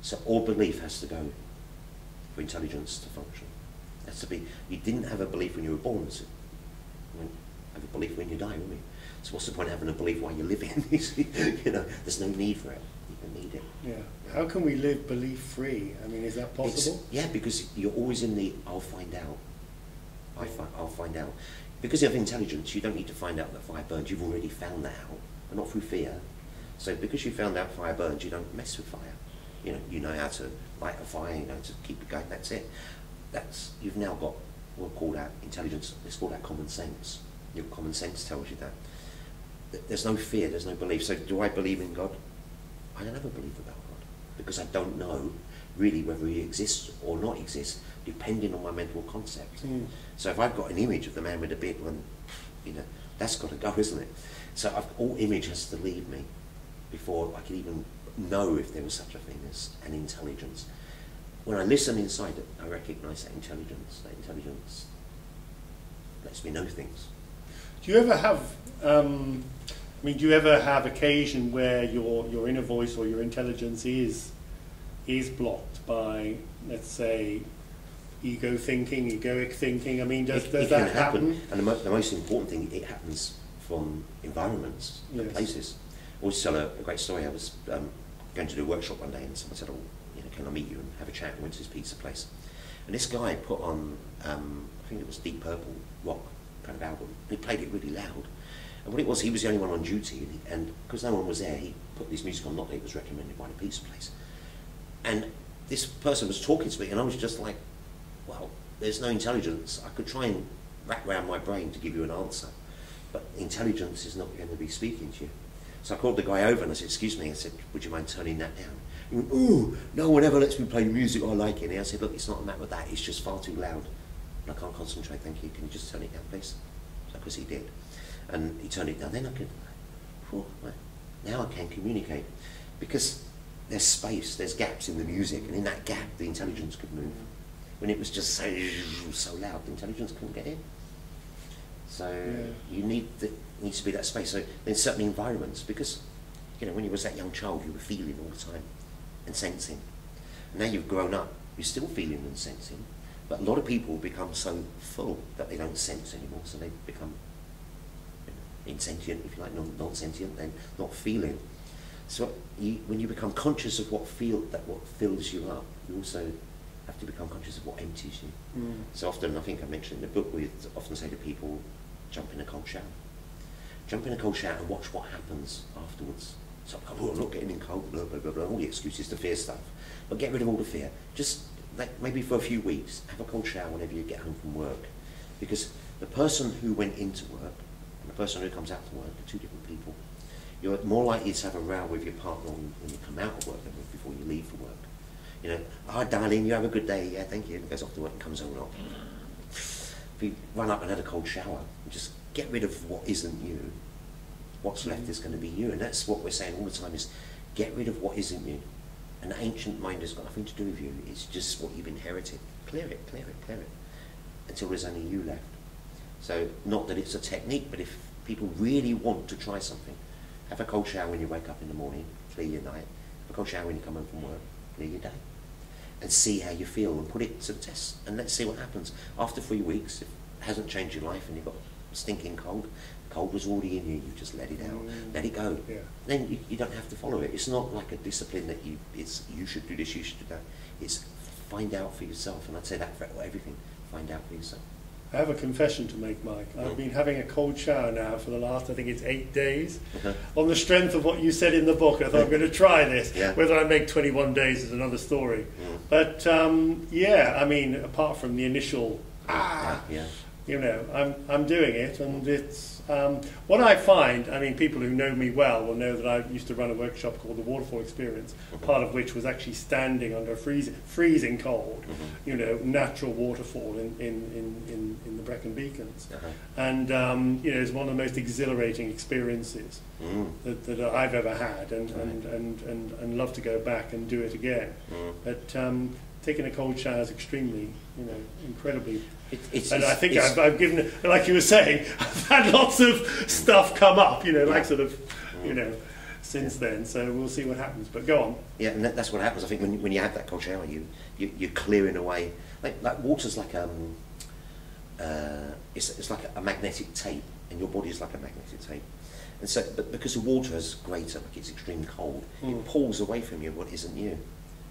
So all belief has to go for intelligence to function. It has to be, you didn't have a belief when you were born, so you have a belief when you die, won't you? So what's the point of having a belief while you're living? You know, there's no need for it. You don't need it. Yeah. How can we live belief-free? I mean, is that possible? Yeah, because you're always in the I'll find out. I'll find out. Because of intelligence, you don't need to find out that fire burns. You've already found that out, and not through fear. So because you found out fire burns, you don't mess with fire. You know how to light a fire. You know to keep it going. That's it. You've now got, we'll call that intelligence. Let's call that common sense. Your common sense tells you that. There's no fear. There's no belief. So do I believe in God? I don't have a belief about God because I don't know really whether He exists or not exists, depending on my mental concept. So if I've got an image of the man with the beard, well, that's got to go, isn't it? So all image has to leave me before I can even know if there was such a thing as an intelligence. When I listen inside it, I recognise that intelligence. That intelligence lets me know things. Do you ever have, do you ever have occasion where your inner voice or your intelligence is blocked by, let's say, ego thinking, egoic thinking? I mean, does that happen? And the most important thing, it happens from environments and places. I always tell a great story. I was going to do a workshop one day, and someone said, can I meet you and have a chat? We went to this pizza place. And this guy put on, I think it was Deep Purple rock kind of album. And he played it really loud. And what it was, he was the only one on duty, and because no one was there, he put this music on, not that it was recommended by the pizza place. And this person was talking to me, and I was just like, well, there's no intelligence. I could try and wrap around my brain to give you an answer, but intelligence is not going to be speaking to you. So I called the guy over and I said, excuse me, I said, would you mind turning that down? He went, ooh, no one ever lets me play music I like it. And I said, look, it's not a matter of that, it's just far too loud. And I can't concentrate, thank you. Can you just turn it down, please? Because he did. And he turned it down. Then I could, now I can communicate. Because there's space, there's gaps in the music, and in that gap, the intelligence could move. When it was just so loud, the intelligence couldn't get in. So you needs to be that space. So in certain environments, because when you was that young child, you were feeling all the time and sensing. Now you've grown up, you're still feeling and sensing, but a lot of people become so full that they don't sense anymore. So they become insentient, if you like, non-sentient, then not feeling. So when you become conscious of what fills you up, you also have to become conscious of what empties you. So often, I think I mentioned in the book, we often say to people, jump in a cold shower. Jump in a cold shower and watch what happens afterwards. So I'm not getting in cold, blah, blah, blah, blah, all the excuses to fear stuff. But get rid of all the fear. Just maybe for a few weeks, have a cold shower whenever you get home from work. Because the person who went into work and the person who comes out to work are two different people. You're more likely to have a row with your partner when you come out of work than before you leave for work. Oh darling, you have a good day, yeah, thank you. And goes off to work and comes home. If you run up and had a cold shower, just get rid of what isn't you. What's left is going to be you. And that's what we're saying all the time, is get rid of what isn't you. And the ancient mind has got nothing to do with you. It's just what you've inherited. Clear it, clear it, clear it. Until there's only you left. So not that it's a technique, but if people really want to try something, have a cold shower when you wake up in the morning, clear your night. Have a cold shower when you come home from work, clear your day. And see how you feel and put it to the test. And let's see what happens. After 3 weeks, if it hasn't changed your life and you've got stinking cold was already in you, you just let it out, let it go. Then you don't have to follow it. It's not like a discipline that you should do this, you should do that. It's find out for yourself, and I'd say that for everything, find out for yourself. I have a confession to make, Mike. I've been having a cold shower now for the last, I think it's 8 days. On the strength of what you said in the book, I thought I'm going to try this. Whether I make 21 days is another story. But I mean, apart from the initial, I'm doing it, and it's, what I find, I mean, people who know me well will know that I used to run a workshop called the Waterfall Experience, part of which was actually standing under a freezing cold, natural waterfall in the Brecon Beacons. And, it's one of the most exhilarating experiences that I've ever had, and love to go back and do it again. But taking a cold shower is extremely, incredibly. I think I've given, like you were saying, I've had lots of stuff come up, like sort of, since then. So we'll see what happens. But go on. Yeah, and that's what happens. I think when you have that cold shower, you're clearing away. Like water's like it's like a magnetic tape, and your body is like a magnetic tape. And so, but because the water is greater, like it's extremely cold, it pulls away from you what isn't you,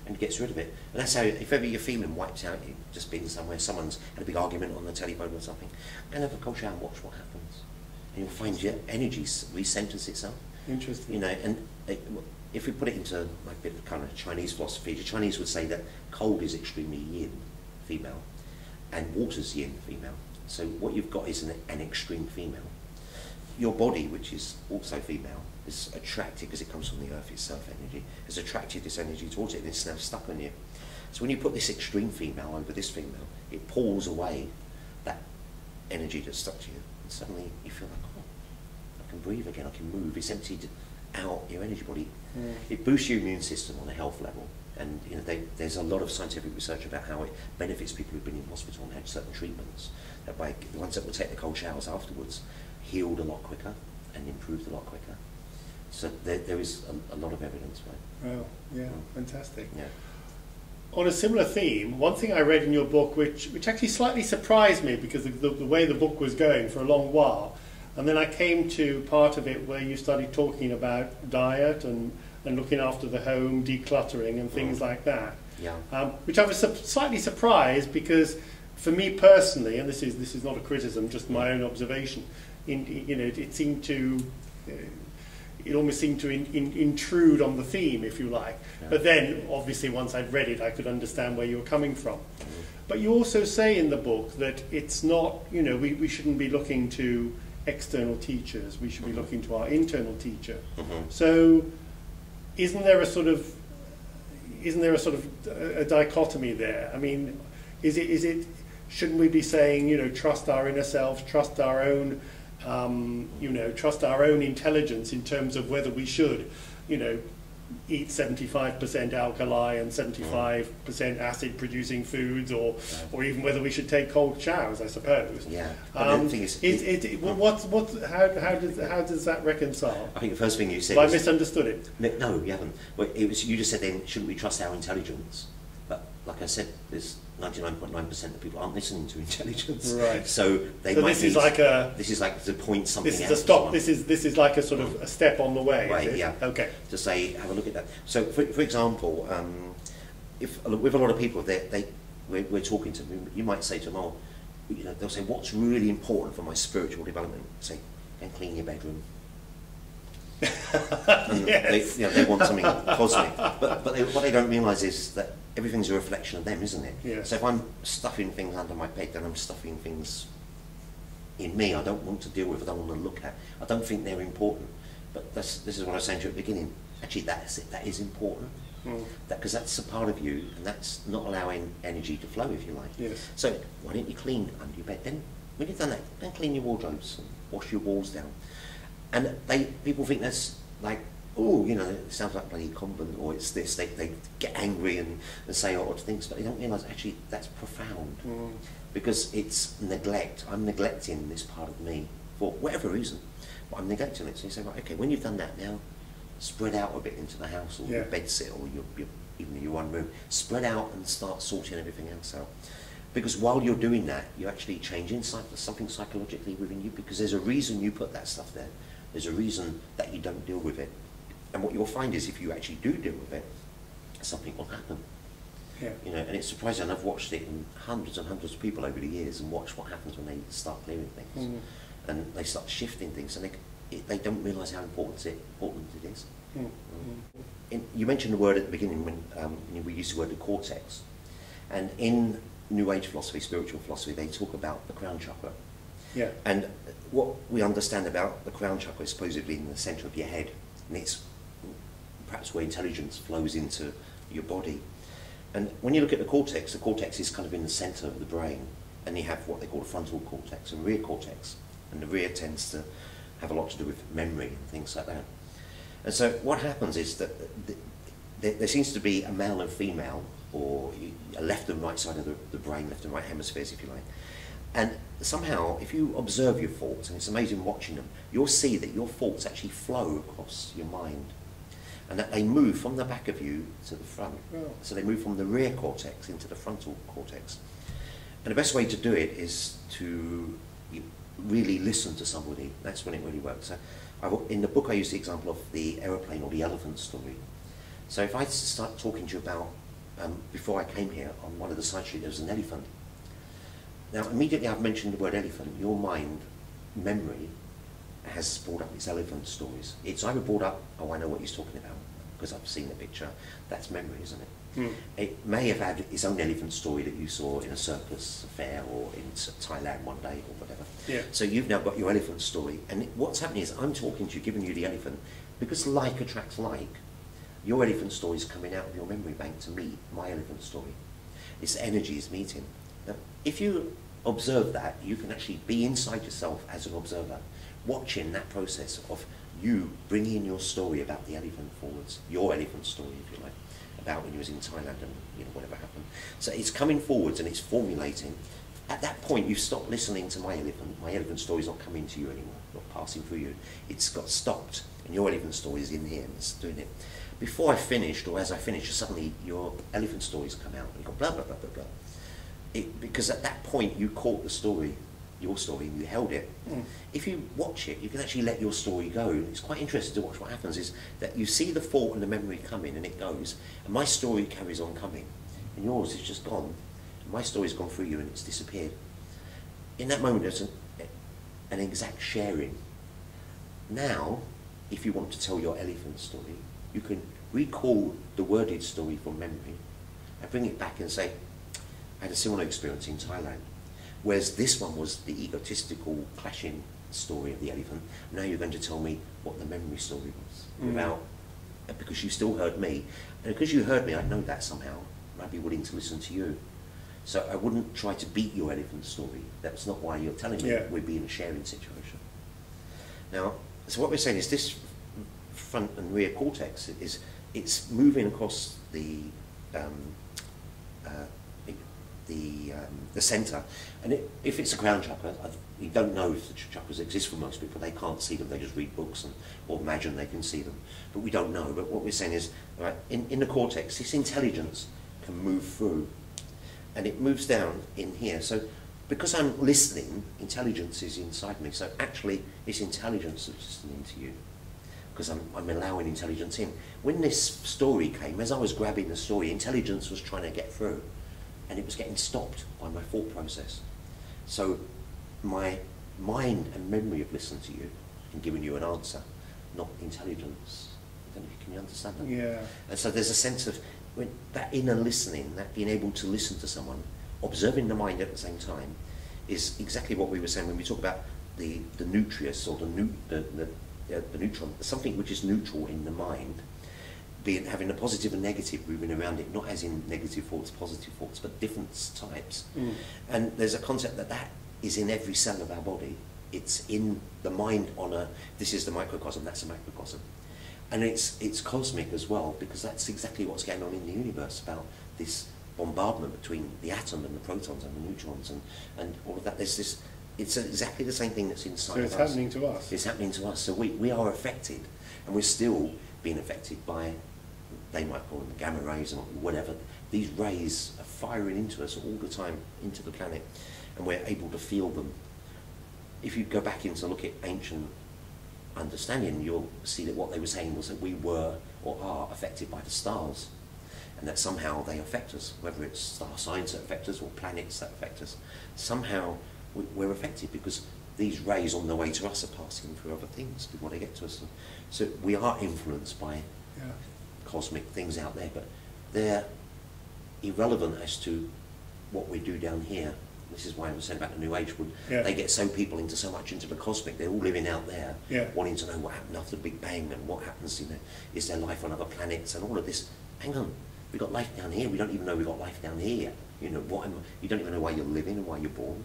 and gets rid of it. And that's how, if ever you're feeling wiped out, you've just been somewhere, someone's had a big argument on the telephone or something, go and have a cold shower and watch what happens. And you'll find your energy recenters itself. Interesting. You know, and if we put it into like a bit of kind of Chinese philosophy, the Chinese would say that cold is extremely yin, female, and water's yin, female. So what you've got is an extreme female. Your body, which is also female, is attracted, because it comes from the earth itself, energy, has attracted this energy towards it, and it's now stuck on you. So when you put this extreme female over this female, it pulls away that energy that's stuck to you, and suddenly you feel like, oh, I can breathe again, I can move. It's emptied out your energy body. It boosts your immune system on a health level, and you know there's a lot of scientific research about how it benefits people who've been in hospital and had certain treatments. That by the ones that will take the cold showers afterwards healed a lot quicker and improved a lot quicker. So there is a lot of evidence for it. Oh, yeah, fantastic. Yeah. On a similar theme, one thing I read in your book, which actually slightly surprised me because of the way the book was going for a long while, and then I came to part of it where you started talking about diet and looking after the home, decluttering and things like that. Yeah. Which I was slightly surprised because, for me personally, and this is not a criticism, just my own observation, it seemed to. It almost seemed to intrude on the theme, if you like. Yeah. But then, obviously, once I'd read it, I could understand where you were coming from. But you also say in the book that it's not, we shouldn't be looking to external teachers. We should be looking to our internal teacher. So, isn't there a sort of a dichotomy there? I mean, is it? Shouldn't we be saying, trust our inner selves, trust our own? Trust our own intelligence in terms of whether we should, eat 75% alkali and 75% acid-producing foods, or even whether we should take cold showers, I suppose. Yeah. How does that reconcile? I think the first thing you said. Have I misunderstood it? No, you haven't. Well, you just said then, shouldn't we trust our intelligence? But like I said, there's 99.9% of people aren't listening to intelligence. Right. So they so might this is like to point something out. This is a stop. This is like a sort of a step on the way. Right. Yeah. Okay. To say, have a look at that. So for example, if with a lot of people, we're talking to them, you might say to them, oh, they'll say, what's really important for my spiritual development? Say, go and clean your bedroom. And yes. they want something cosmic, but what they don't realise is that everything's a reflection of them, isn't it? Yes. So if I'm stuffing things under my bed, then I'm stuffing things in me I don't want to deal with, I don't want to look at. I don't think they're important. But this is what I was saying to you at the beginning. Actually, that's it. That is important. Because that's a part of you, and that's not allowing energy to flow, if you like. Yes. So why don't you clean under your bed? Then when you've done that, then clean your wardrobes and wash your walls down. And people think that's like, oh, it sounds like bloody convent, or it's this. They get angry and say odd things, but they don't realise actually that's profound. Because it's neglect. I'm neglecting this part of me for whatever reason, but I'm neglecting it. So you say, right, okay, when you've done that, now spread out a bit into the house, or your bedsit, or even your one room. Spread out and start sorting everything else out. Because while you're doing that, you're actually changing something psychologically within you, because there's a reason you put that stuff there. There's a reason that you don't deal with it. And what you'll find is if you actually do deal with it, something will happen. Yeah. And it's surprising. I've watched it in hundreds and hundreds of people over the years, and watched what happens when they start clearing things. And they start shifting things, and they don't realise how important it is. You mentioned the word at the beginning when we used the word the cortex. And in New Age philosophy, spiritual philosophy, they talk about the crown chakra. Yeah. And what we understand about the crown chakra is supposedly in the centre of your head, and it's perhaps where intelligence flows into your body. And when you look at the cortex is kind of in the centre of the brain, and you have what they call the frontal cortex and rear cortex, and the rear tends to have a lot to do with memory and things like that. And so what happens is that there seems to be a male and female, or a left and right side of the brain, left and right hemispheres, if you like. And somehow, if you observe your thoughts, and it's amazing watching them, you'll see that your thoughts actually flow across your mind and that they move from the back of you to the front. Oh. So they move from the rear cortex into the frontal cortex. And the best way to do it is to really listen to somebody. That's when it really works. So in the book I use the example of the aeroplane or the elephant story. So if I start talking to you about, before I came here, on one of the side streets there was an elephant. Now immediately I've mentioned the word elephant, your mind, memory, has brought up its elephant stories. It's either brought up, oh I know what he's talking about, because I've seen the picture. That's memory, isn't it? Mm. It may have had its own elephant story that you saw in a circus fair or in Thailand one day or whatever. Yeah. So you've now got your elephant story, and what's happening is I'm talking to you, giving you the elephant, because like attracts like. Your elephant story is coming out of your memory bank to meet my elephant story. Its energy is meeting. Now, if you observe that, you can actually be inside yourself as an observer, watching that process of you bringing your story about the elephant forwards, your elephant story, if you like, about when you was in Thailand and whatever happened. So it's coming forwards and it's formulating. At that point, you stop listening to my elephant. My elephant story is not coming to you anymore, not passing through you. It's got stopped, and your elephant story is in here and it's doing it. Before I finished, or as I finished, suddenly your elephant stories come out and you go blah blah blah blah blah. Because at that point you caught the story, your story, and you held it. Mm. If you watch it, you can actually let your story go. It's quite interesting to watch. What happens is that you see the thought and the memory coming, and it goes, and my story carries on coming, and yours is just gone. And my story's gone through you, and it's disappeared. In that moment, there's an exact sharing. Now, if you want to tell your elephant story, you can recall the worded story from memory and bring it back and say, I had a similar experience in Thailand. Whereas this one was the egotistical clashing story of the elephant. Now you're going to tell me what the memory story was, because you still heard me. And because you heard me, I know that somehow. I'd be willing to listen to you. So I wouldn't try to beat your elephant story. That's not why you're telling me. We'd be in a sharing situation. Now, so what we're saying is this front and rear cortex it's moving across the centre, and if it's a crown chakra, we don't know if the chakras exist for most people. They can't see them, they just read books or imagine they can see them, but we don't know. But what we're saying is, right, in the cortex, this intelligence can move through, and it moves down in here. So because I'm listening, intelligence is inside me, so actually it's intelligence that's listening to you, because I'm allowing intelligence in. When this story came, as I was grabbing the story, intelligence was trying to get through, and it was getting stopped by my thought process. So my mind and memory have listened to you and given you an answer, not intelligence. I don't know, can you understand that? Yeah. And so there's a sense of that inner listening, that being able to listen to someone, observing the mind at the same time, is exactly what we were saying when we talk about the nucleus or the neutron, something which is neutral in the mind, having a positive and negative moving around it, not as in negative thoughts, positive thoughts, but different types. Mm. And there's a concept that is in every cell of our body. It's in the mind this is the microcosm, that's a macrocosm. And it's cosmic as well, because that's exactly what's going on in the universe, about this bombardment between the atom and the protons and the neutrons and all of that. It's exactly the same thing that's inside of us. So it's happening to us. It's happening to us. So we are affected, and we're still being affected by, they might call them gamma rays or whatever. These rays are firing into us all the time, into the planet, and we're able to feel them. If you go back in to look at ancient understanding, you'll see that what they were saying was that we were or are affected by the stars, and that somehow they affect us, whether it's star signs that affect us or planets that affect us. Somehow we're affected because these rays on the way to us are passing through other things before they get to us. So we are influenced by cosmic things out there, but they're irrelevant as to what we do down here. This is why I was saying about the New Age. They get people into the cosmic. They're all living out there, wanting to know what happened after the Big Bang and what happens. Is there life on other planets and all of this? Hang on, we got life down here. We don't even know we got life down here. You don't even know why you're living and why you're born.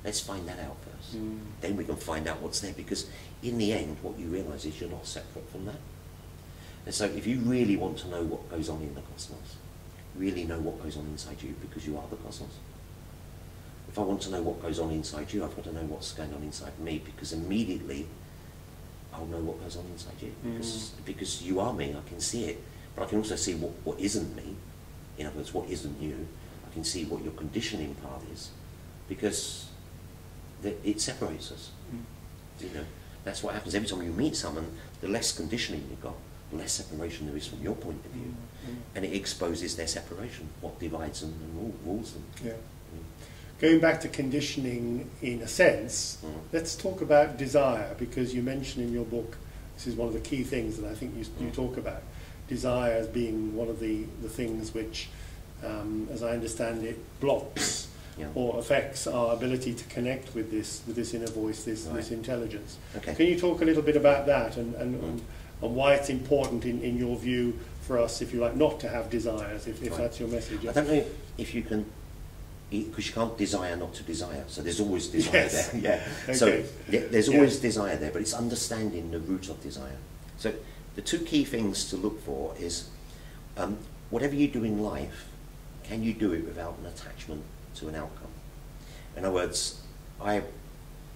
Let's find that out first. Mm. Then we can find out what's there, because in the end, what you realise is you're not separate from that. And so if you really want to know what goes on in the cosmos, really know what goes on inside you, because you are the cosmos. If I want to know what goes on inside you, I've got to know what's going on inside me, because immediately I'll know what goes on inside you, because you are me. I can see it, but I can also see what isn't me. In other words, what isn't you. I can see what your conditioning part is, because it separates us. You know, that's what happens every time you meet someone. The less conditioning you've got, the less separation there is from your point of view, and it exposes their separation, what divides them and rules them. Yeah. Going back to conditioning in a sense, let's talk about desire, because you mention in your book, this is one of the key things that I think you talk about, desire as being one of the things which, as I understand it, blocks or affects our ability to connect with this inner voice, this intelligence. Okay. Can you talk a little bit about that and why it's important in your view for us, if you like, not to have desires, if that's your message? I don't know if you can, because you can't desire not to desire, so there's always desire there. Yeah. Okay. So there's always desire there, but it's understanding the root of desire. So the two key things to look for is whatever you do in life, can you do it without an attachment to an outcome? In other words, I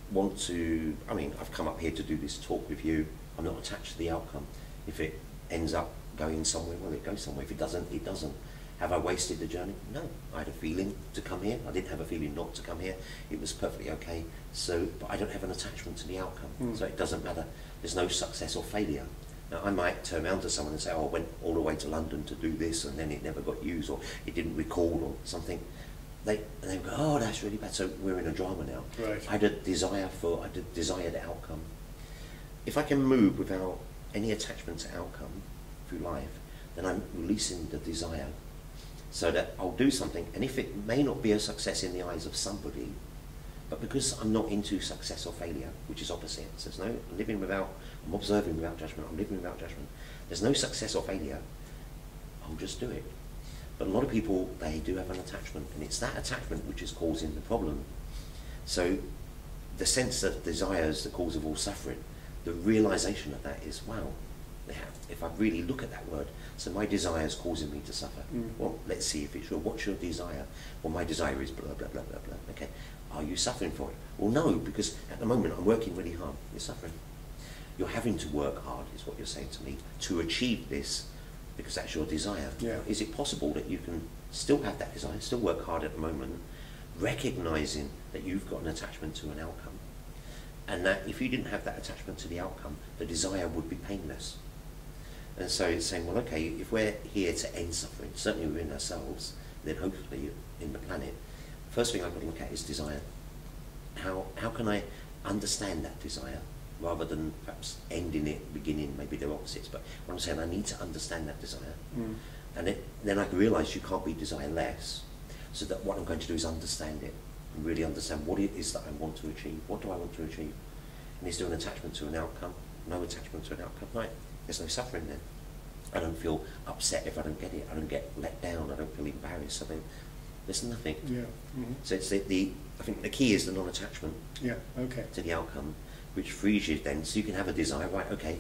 want to, I mean, I've come up here to do this talk with you. I'm not attached to the outcome. If it ends up going somewhere, well, it goes somewhere. If it doesn't, it doesn't. Have I wasted the journey? No. I had a feeling to come here. I didn't have a feeling not to come here. It was perfectly okay. So, but I don't have an attachment to the outcome. So it doesn't matter. There's no success or failure. Now, I might turn around to someone and say, oh, I went all the way to London to do this and then it never got used, or it didn't record or something. They go, oh, that's really bad. So we're in a drama now. Right. I had a desired outcome. If I can move without any attachment to outcome through life, then I'm releasing the desire, so that I'll do something, and if it may not be a success in the eyes of somebody, but because I'm not into success or failure, which is opposites, there's no living without, I'm observing without judgment, I'm living without judgment, there's no success or failure, I'll just do it. But a lot of people, they do have an attachment, and it's that attachment which is causing the problem. So the sense of desire is the cause of all suffering. The realization of that is, wow, if I really look at that word, so my desire is causing me to suffer. Well, let's see if it's real. What's your desire? Well, my desire is blah, blah, blah, blah, blah. Okay, are you suffering for it? Well, no, because at the moment I'm working really hard. You're suffering. You're having to work hard, is what you're saying to me, to achieve this, because that's your desire. Yeah. Is it possible that you can still have that desire, still work hard at the moment, recognizing that you've got an attachment to an outcome, and that if you didn't have that attachment to the outcome, the desire would be painless? And so it's saying, well, okay, if we're here to end suffering, certainly within ourselves, then hopefully in the planet, first thing I've got to look at is desire. How can I understand that desire, rather than perhaps ending it, beginning, maybe they're opposites, but what I'm saying, I need to understand that desire. And then I can realise you can't be desireless, so that what I'm going to do is understand it, and really understand what it is that I want to achieve. What do I want to achieve? And is there an attachment to an outcome? No attachment to an outcome, right? There's no suffering then. I don't feel upset if I don't get it. I don't get let down. I don't feel embarrassed. So there's nothing. Yeah. So it's I think the key is the non-attachment. Yeah. Okay. To the outcome, which frees you then, so you can have a desire. Right. Okay.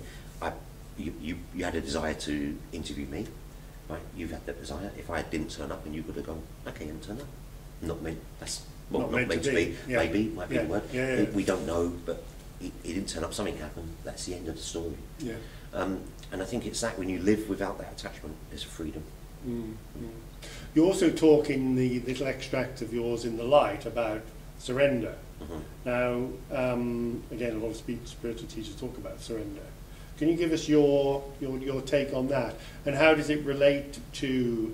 You had a desire to interview me. Right. You've had that desire. If I didn't turn up, and you could have gone, okay, and turn up. Not meant. That's not meant to be. Yeah. Maybe might be the word. Yeah. We don't know, but he didn't turn up. Something happened. That's the end of the story. Yeah. And I think it's that when you live without that attachment, there's freedom. You also talk in the little extract of yours in The Light about surrender. Now, again, a lot of spiritual teachers talk about surrender. Can you give us your take on that, and how does it relate to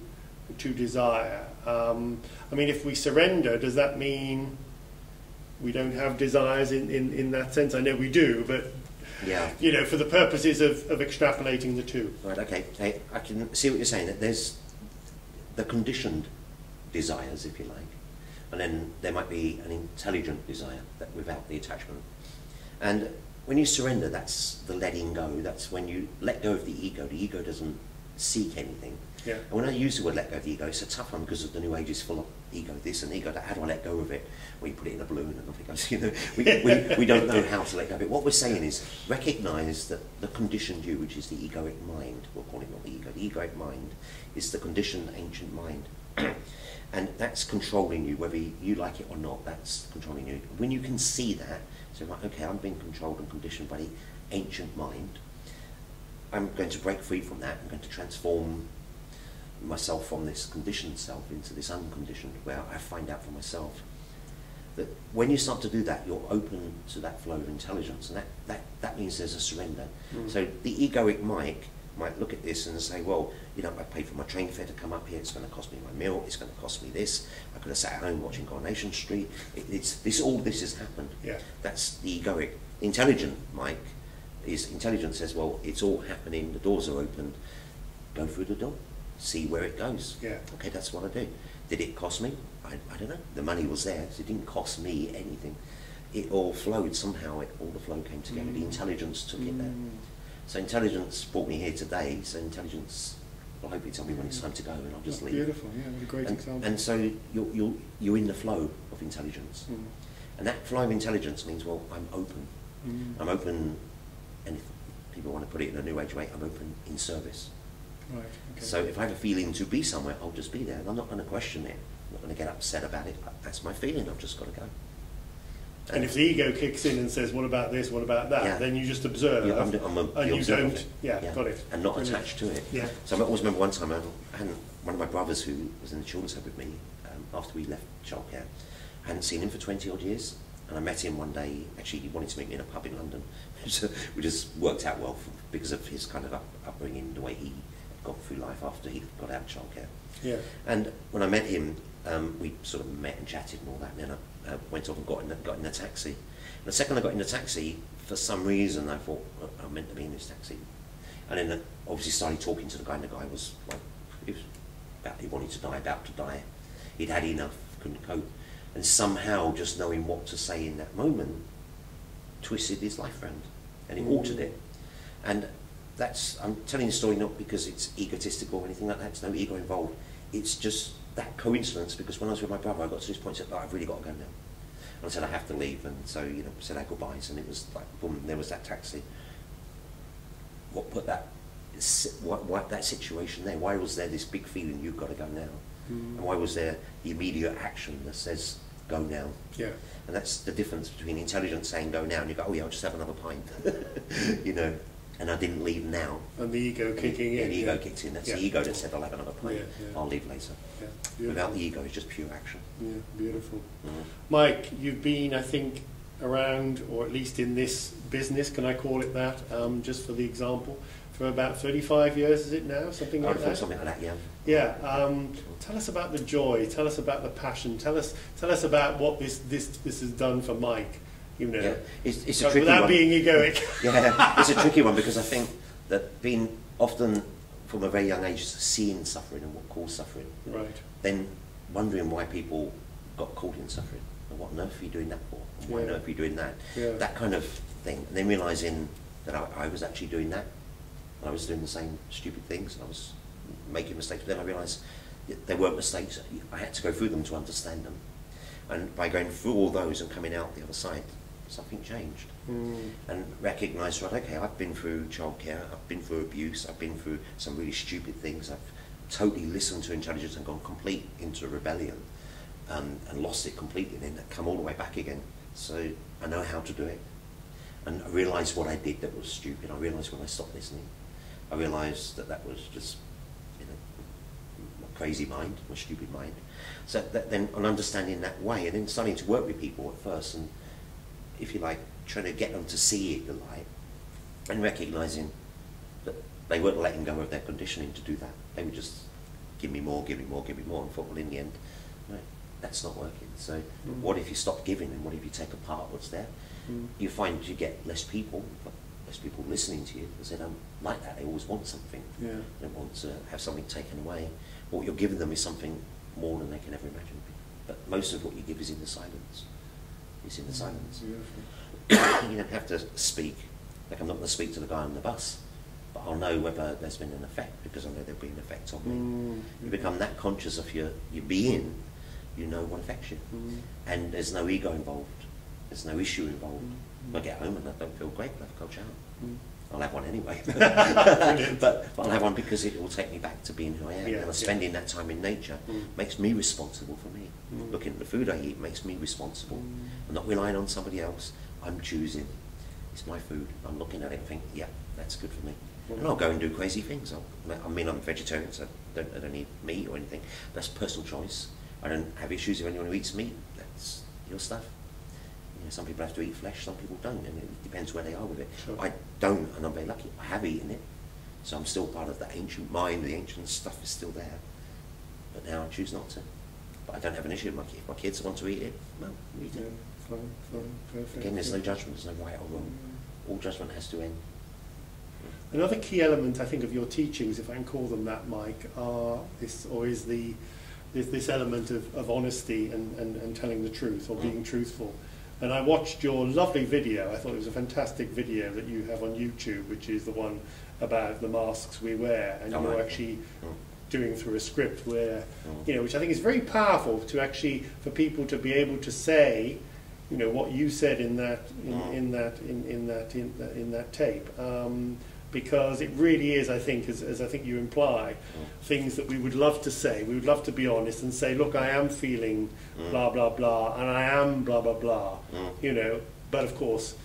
desire? I mean, if we surrender, does that mean we don't have desires in that sense? I know we do, but yeah, you know, for the purposes of extrapolating the two. Right. Okay. I can see what you're saying. That there's the conditioned desires, if you like, and then there might be an intelligent desire that without the attachment. And when you surrender, that's the letting go. That's when you let go of the ego. The ego doesn't seek anything. Yeah. And when I use the word let go of the ego, it's a tough one because the new age is full of ego this and ego that. How do I let go of it? Well, you put it in a balloon and nothing goes. You know, we don't know how to let go of it. What we're saying is recognise that the conditioned you, which is the egoic mind, we'll call it not the ego. The egoic mind is the conditioned ancient mind, and that's controlling you, whether you like it or not. That's controlling you. When you can see that, so right, okay, I'm being controlled and conditioned by ancient mind. I'm going to break free from that. I'm going to transform myself from this conditioned self into this unconditioned, where I find out for myself that when you start to do that, you're open to that flow of intelligence, and that means there's a surrender. So the egoic Mike might look at this and say, well, you know, I paid for my train fare to come up here, it's going to cost me my meal, it's going to cost me this, I could have sat at home watching Coronation Street, all this has happened. Yeah. That's the egoic. Intelligent Mike, his intelligence says, well, it's all happening, the doors are opened, go through the door, see where it goes. Yeah. Okay, that's what I do. Did it cost me? I don't know. The money was there, so it didn't cost me anything. It all flowed somehow, all the flow came together, the intelligence took it there. So intelligence brought me here today, so intelligence will hopefully tell me when it's time to go, and I'll just leave. Beautiful, yeah, what a great example. And so you're in the flow of intelligence. And that flow of intelligence means, well, I'm open. I'm open, and if people want to put it in a new age way, I'm open in service. Right, okay. So if I have a feeling to be somewhere, I'll just be there, and I'm not going to question it. I'm not going to get upset about it. That's my feeling, I've just got to go. And if the ego kicks in and says, what about this, what about that, then you just observe. Yeah, and you don't, got it. And not attached to it. Yeah. So I always remember one time, I had one of my brothers who was in the children's home with me after we left childcare. I hadn't seen him for 20 odd years, and I met him one day. Actually, he wanted to meet me in a pub in London, which just worked out well because of his kind of upbringing, the way he got through life after he got out of childcare. Yeah. And when I met him, we sort of met and chatted and all that, and then I went off and got in a taxi. And the second I got in the taxi, for some reason I thought, I'm meant to be in this taxi. And then I obviously started talking to the guy, and the guy was like, he wanted to die, about to die. He'd had enough, couldn't cope. And somehow just knowing what to say in that moment twisted his life around, and it altered it. And I'm telling the story not because it's egotistical or anything like that, there's no ego involved. It's just that coincidence, because when I was with my brother, I got to this point and said, I've really got to go now. And I said, I have to leave, and so, you know, said our goodbyes, and it was like, boom, there was that taxi. What put that situation there? Why was there this big feeling, you've got to go now? And why was there the immediate action that says, go now? Yeah. And that's the difference between intelligence saying go now, and you go, oh yeah, I'll just have another pint, you know. And I didn't leave now. And the ego kicking in. The ego kicked in. That's the ego that said, I'll have another pint. I'll leave later. Without the ego, it's just pure action. Yeah, beautiful. Mike, you've been, I think, around, or at least in this business, can I call it that, just for the example, for about 35 years, is it now? Something like that? Something like that, yeah. Yeah. Tell us about the joy. Tell us about the passion. Tell us about what this has done for Mike. You know, yeah. It's a tricky without one. being egoic. Yeah, it's a tricky one, because I think that being often from a very young age seeing suffering and what caused suffering, right? Then wondering why people got caught in suffering, and what on earth are you doing that for, and why on earth are you doing that, that kind of thing. And then realising that I was actually doing that, and I was doing the same stupid things, and I was making mistakes. But then I realised they weren't mistakes. I had to go through them to understand them, and by going through all those and coming out the other side, something changed. And recognised, right, okay, I've been through childcare, I've been through abuse, I've been through some really stupid things, I've totally listened to intelligence and gone complete into rebellion, and lost it completely, and then come all the way back again. So I know how to do it. And I realised what I did that was stupid. I realised when I stopped listening. I realised that was just, you know, my crazy mind, my stupid mind. So that then on understanding that way, and then starting to work with people at first, and if you like, trying to get them to see it, the light, and recognising that they weren't letting go of their conditioning to do that. They would just give me more, give me more, give me more, and thought, well, in the end, no, that's not working. So what if you stop giving, and what if you take apart what's there? You find you get less people listening to you, because they don't like that. They always want something. They want to have something taken away. What you're giving them is something more than they can ever imagine. But most of what you give is in the silence. It's in the silence. You don't have to speak. Like, I'm not going to speak to the guy on the bus, but I'll know whether there's been an effect, because I know there'll be an effect on me. You become that conscious of your being, you know what affects you. And there's no ego involved. There's no issue involved. If I get home and I don't feel great, I'll have a cold shower. I'll have one anyway. but I'll have one because it will take me back to being who I am. And spending that time in nature makes me responsible for me. Looking at the food I eat makes me responsible. I'm not relying on somebody else. I'm choosing. It's my food. I'm looking at it and think, yeah, that's good for me. And I'll go and do crazy things. I mean, I'm vegetarian, so I don't eat meat or anything. That's personal choice. I don't have issues if anyone who eats meat. That's your stuff. You know, some people have to eat flesh, some people don't, and it depends where they are with it. Sure. I don't, and I'm very lucky. I have eaten it, so I'm still part of the ancient mind. The ancient stuff is still there, but now I choose not to. But I don't have an issue with my kids. If my kids want to eat it, well, eat it. Fine, perfect. Again, there's no judgment. There's no right or wrong. All judgment has to end. Another key element, I think, of your teachings, if I can call them that, Mike, is this element of honesty and telling the truth, or being truthful. And I watched your lovely video. I thought it was a fantastic video that you have on YouTube, which is the one about the masks we wear, and you're actually doing through a script where, you know, which I think is very powerful to actually, for people to be able to say, you know, what you said in that tape. Because it really is, I think, as I think you imply, things that we would love to say. We would love to be honest and say, look, I am feeling blah, blah, blah, and I am blah, blah, blah, you know. But of course,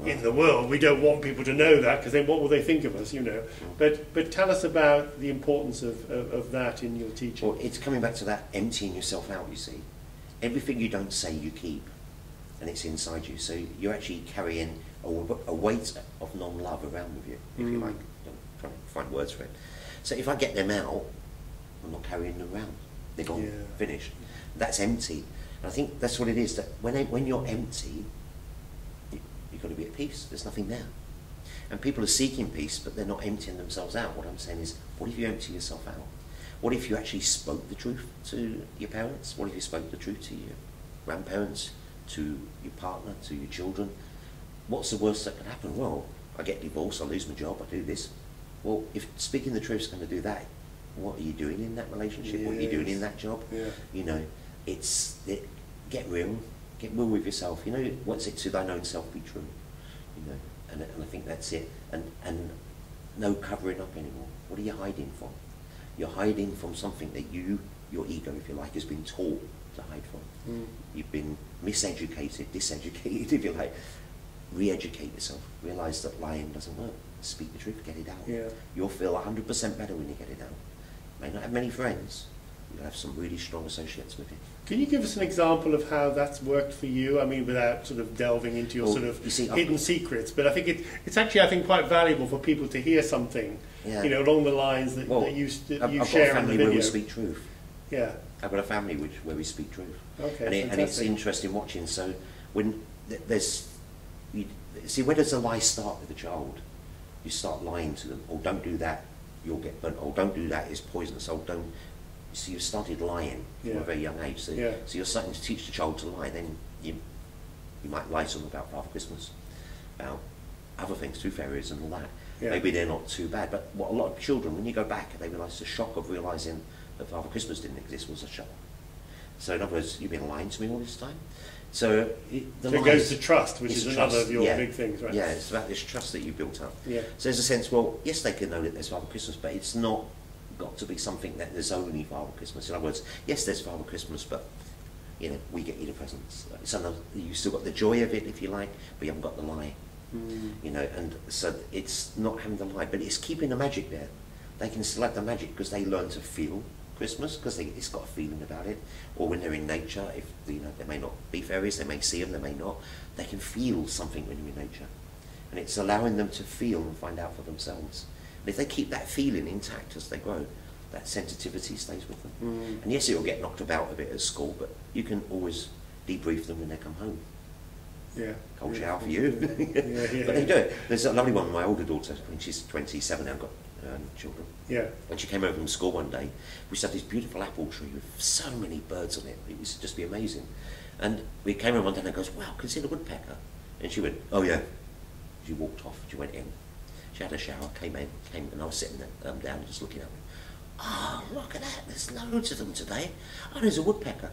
in the world, we don't want people to know that, because then what will they think of us, you know. But tell us about the importance of that in your teaching. Well, it's coming back to that emptying yourself out, you see. Everything you don't say, you keep, and it's inside you. So you're actually carrying a weight of non-love around with you, if you like. I'm trying to find words for it. So if I get them out, I'm not carrying them around. They're gone, finished. That's empty. And I think that's what it is, that when you're empty, you've got to be at peace. There's nothing there. And people are seeking peace, but they're not emptying themselves out. What I'm saying is, what if you empty yourself out? What if you actually spoke the truth to your parents? What if you spoke the truth to your grandparents, to your partner, to your children? What's the worst that could happen? Well, I get divorced, I lose my job, I do this. Well, if speaking the truth is going to do that, what are you doing in that relationship? What are you doing in that job? You know, get real with yourself. You know, what's it to thine own self be true? You know, and I think that's it. And no covering up anymore. What are you hiding from? You're hiding from something that your ego, if you like, has been taught to hide from. You've been miseducated, diseducated, if you like. Re-educate yourself. Realise that lying doesn't work. Speak the truth, get it out. You'll feel 100% better when you get it out. You may not have many friends, you'll have some really strong associates with you. Can you give us an example of how that's worked for you? I mean, without sort of delving into your hidden secrets, but I think it's actually, I think, quite valuable for people to hear something, you know, along the lines that, you share in the video. I've got a family where we speak truth. Yeah. I've got a family where we speak truth. Okay, and it's interesting watching. So when see, where does a lie start with a child? You start lying to them. Oh, don't do that, you'll get burnt. Oh, don't do that, it's poisonous. Oh, don't. So you started lying from a very young age. So you're starting to teach the child to lie. Then you might lie to them about Father Christmas, about other things, tooth fairies and all that. Maybe they're not too bad. But what a lot of children, when you go back, they realise the shock of realising that Father Christmas didn't exist was a shock. So in other words, you've been lying to me all this time. So it goes to trust, which is another of your big things, right? Yeah, it's about this trust that you built up. Yeah. So there's a sense, well, yes, they can know that there's Father Christmas, but it's not got to be something that there's only Father Christmas. In other words, yes, there's Father Christmas, but you know, we get you the presents. It's another, you still got the joy of it, if you like, but you haven't got the lie. You know, and so it's not having the lie, but it's keeping the magic there. They can still have the magic because they learn to feel Christmas, because it's got a feeling about it. Or when they're in nature, if you know, there may not be fairies, they may see them, they may not, they can feel something when you're in nature, and it's allowing them to feel and find out for themselves. And if they keep that feeling intact as they grow, that sensitivity stays with them. And yes, it will get knocked about a bit at school, but you can always debrief them when they come home. Cold shower for you. But they do it. There's a lovely one with my older daughter. I mean, she's 27 now, got children. When she came home from school one day, we had this beautiful apple tree with so many birds on it. It was just be amazing. And we came home one day and I goes, wow, can you see the woodpecker? And she went, oh yeah. She walked off, she went in. She had a shower, came in, and I was sitting there, down just looking at her. Oh, look at that, there's loads of them today. Oh, there's a woodpecker.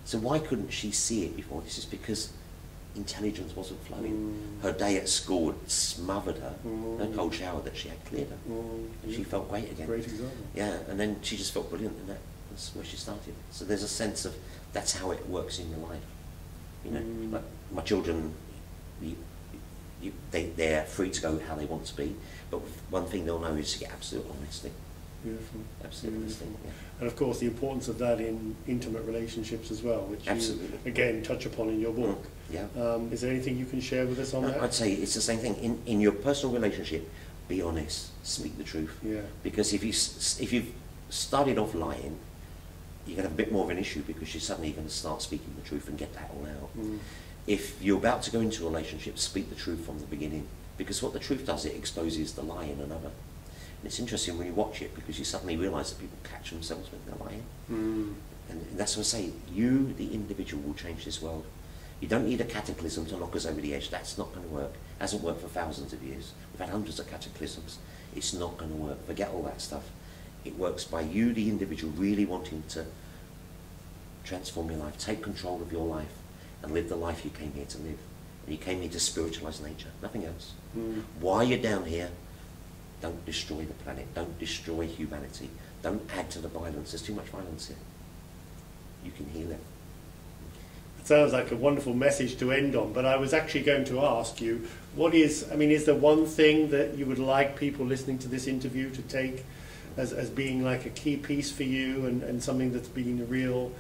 So why couldn't she see it before? This is because intelligence wasn't flowing. Her day at school had smothered her. No cold shower that she had cleared her. And she felt great again. Great example. Yeah, and then she just felt brilliant, and that's where she started. So there's a sense of that's how it works in your life. You know, like my children, they're free to go how they want to be, but one thing they'll know is to get absolute honesty. Beautiful. Absolute honesty. Yeah. And of course the importance of that in intimate relationships as well, which Absolutely. you again touch upon in your book. Yeah. Is there anything you can share with us on that? I'd say it's the same thing. In your personal relationship, be honest, speak the truth. Yeah. Because if you've started off lying, you're going to have a bit more of an issue, because you're suddenly going to start speaking the truth and get that all out. If you're about to go into a relationship, speak the truth from the beginning, because what the truth does, it exposes the lie in another. And it's interesting when you watch it, because you suddenly realise that people catch themselves when they're lying. And that's what I say, you, the individual, will change this world. You don't need a cataclysm to knock us over the edge. That's not going to work. It hasn't worked for thousands of years. We've had hundreds of cataclysms. It's not going to work. Forget all that stuff. It works by you, the individual, really wanting to transform your life, take control of your life, and live the life you came here to live. And you came here to spiritualise nature, nothing else. While you're down here, don't destroy the planet. Don't destroy humanity. Don't add to the violence. There's too much violence here. You can heal it. Sounds like a wonderful message to end on, but I was actually going to ask you, is there one thing that you would like people listening to this interview to take as being like a key piece for you, and something that's been a real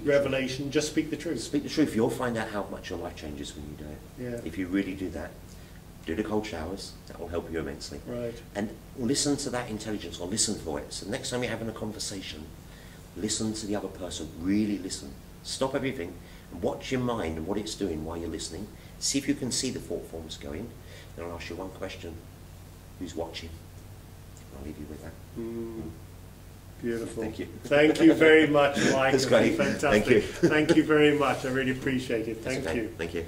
revelation? Just speak the truth. Speak the truth. You'll find out how much your life changes when you do it. Yeah. If you really do that. Do the cold showers. That will help you immensely. Right. And listen to that intelligence, or listen for it. So next time you're having a conversation, listen to the other person. Really listen. Stop everything and watch your mind and what it's doing while you're listening. See if you can see the thought forms going. Then I'll ask you one question. Who's watching? I'll leave you with that. Beautiful. Thank you. Thank you very much, Mike. That's great. Fantastic. Thank you. Thank you very much. I really appreciate it. Thank you. Thank you.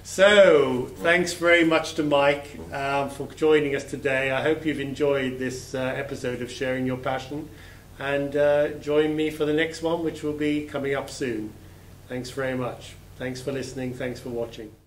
So, thanks very much to Mike for joining us today. I hope you've enjoyed this episode of Sharing Your Passion, and join me for the next one, which will be coming up soon. Thanks very much. Thanks for listening. Thanks for watching.